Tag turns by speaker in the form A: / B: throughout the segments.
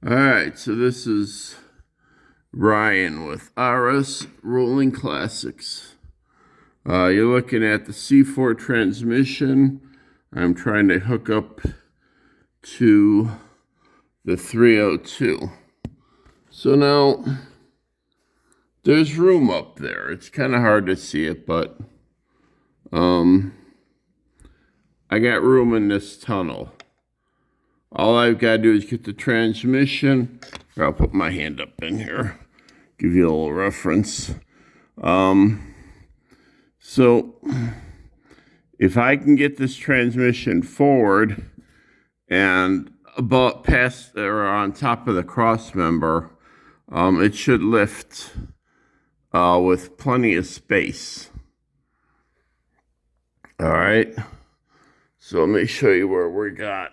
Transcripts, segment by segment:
A: All right, so this is Ryan with RSRollingClassics. You're looking at the C4 transmission. I'm trying to hook up to the 302. So now there's room up there. It's kind of hard to see it, but I got room in this tunnel. All I've got to do is get the transmission. I'll put my hand up in here, give you a little reference. So if I can get this transmission forward and about past or on top of the cross member, it should lift with plenty of space. All right. So let me show you where we got.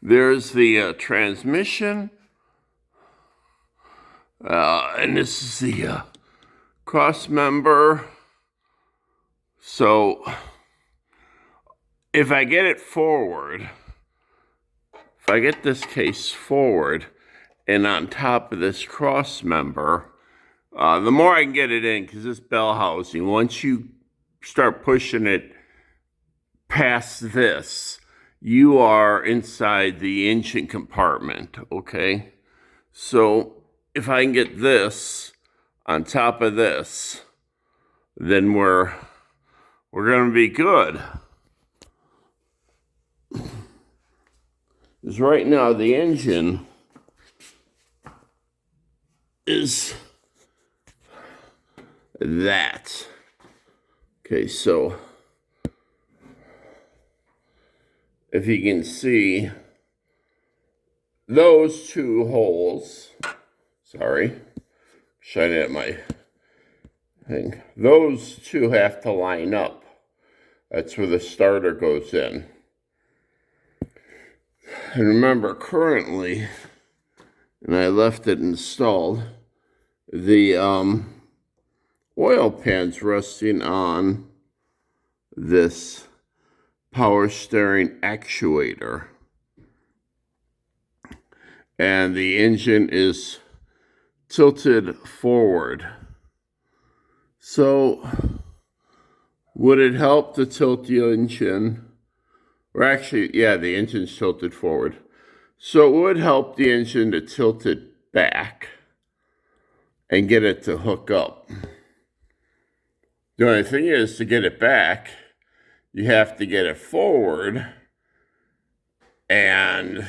A: There's the transmission, and this is the cross member. So if I get it forward, if I get this case forward and on top of this cross member, the more I can get it in, because this bell housing, once you start pushing it past this, you are inside the engine compartment, okay? So if I can get this on top of this, then we're going to be good. Because right now the engine is that. Okay, so if you can see those two holes, sorry, shining at my thing, those two have to line up. That's where the starter goes in. And remember, currently, and I left it installed, the oil pan's resting on this power steering actuator, and the engine is tilted forward. So would it help to tilt the engine? Or actually, yeah, the engine's tilted forward. So it would help the engine to tilt it back and get it to hook up. The only thing is, to get it back, you have to get it forward, and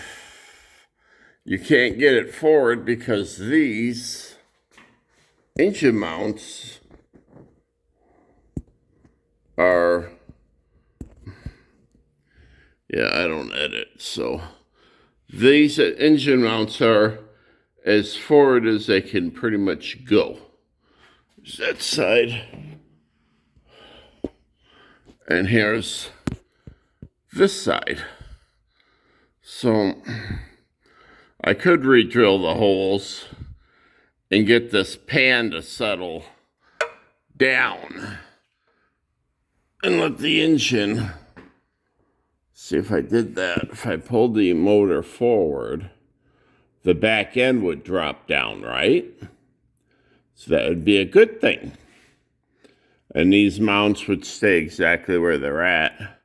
A: you can't get it forward because these engine mounts are, yeah, I don't edit, so these engine mounts are as forward as they can pretty much go. There's that side. And here's this side. So I could re-drill the holes and get this pan to settle down and let the engine, see if I did that, if I pulled the motor forward, the back end would drop down, right? So that would be a good thing. And these mounts would stay exactly where they're at,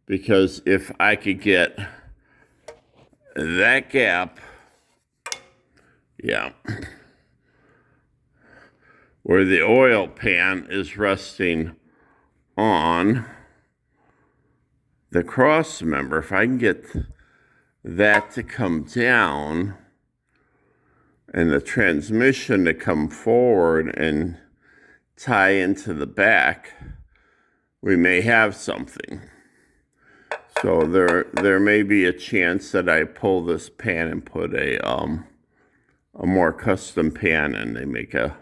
A: because if I could get that gap, yeah, where the oil pan is resting on the cross member, if I can get that to come down and the transmission to come forward and tie into the back, we may have something. So there may be a chance that I pull this pan and put a more custom pan, and they make a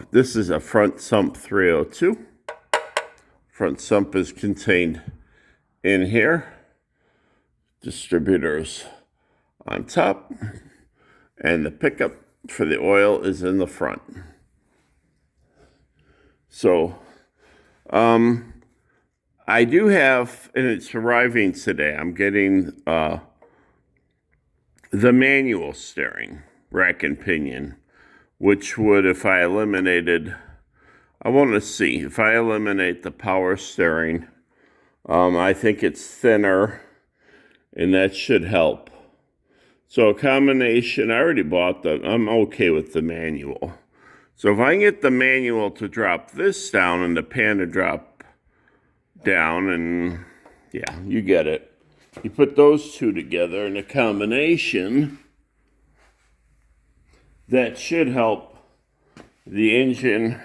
A: this is a front sump 302. Front sump is contained in here. Distributors on top, and the pickup for the oil is in the front. So I do have, and it's arriving today, I'm getting the manual steering, rack and pinion, which would, if I eliminated, I want to see, if I eliminate the power steering, I think it's thinner, and that should help. So a combination, I already bought I'm okay with the manual. So if I can get the manual to drop this down and the pan to drop down, and yeah, you get it. You put those two together in a combination, that should help the engine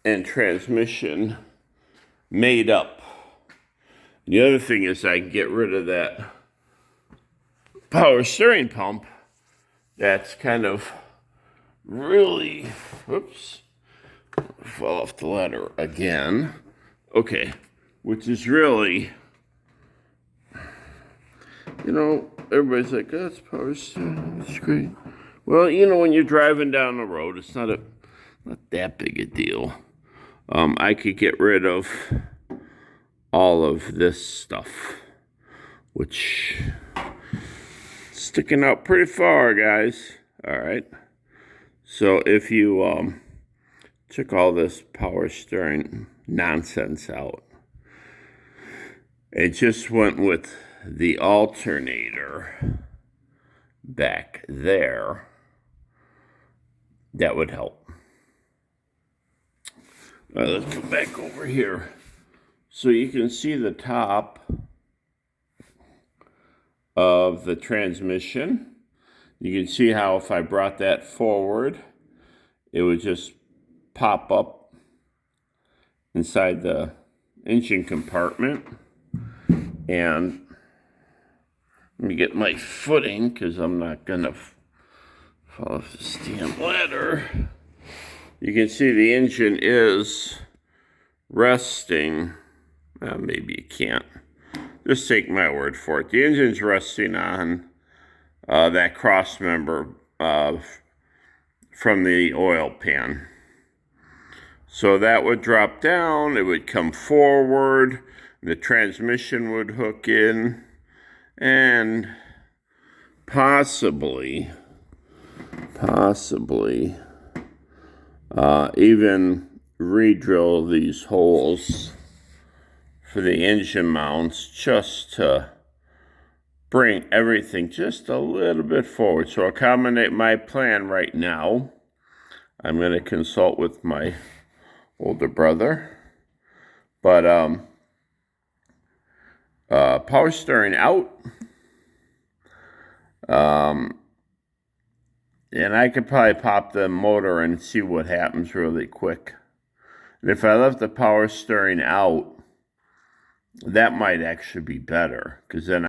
A: and transmission made up. The other thing is I can get rid of that power steering pump that's kind of really, whoops, fall off the ladder again. Okay, which is really, you know, everybody's like, oh, it's power steering, it's great. Well, you know, when you're driving down the road, it's not that big a deal. I could get rid of all of this stuff, which is sticking out pretty far, guys. All right. So if you took all this power steering nonsense out, it just went with the alternator back there, that would help. Let's go back over here. So you can see the top of the transmission. You can see how if I brought that forward, it would just pop up inside the engine compartment. And let me get my footing, because I'm not going to fall off the damn ladder. You can see the engine is resting. Maybe you can't. Just take my word for it. The engine's resting on that cross member from the oil pan. So that would drop down. It would come forward. The transmission would hook in. And possibly even re-drill these holes for the engine mounts, just to bring everything just a little bit forward. So accommodate my plan right now. I'm going to consult with my older brother. But power steering out. And I could probably pop the motor and see what happens really quick. And if I left the power steering out, that might actually be better, because then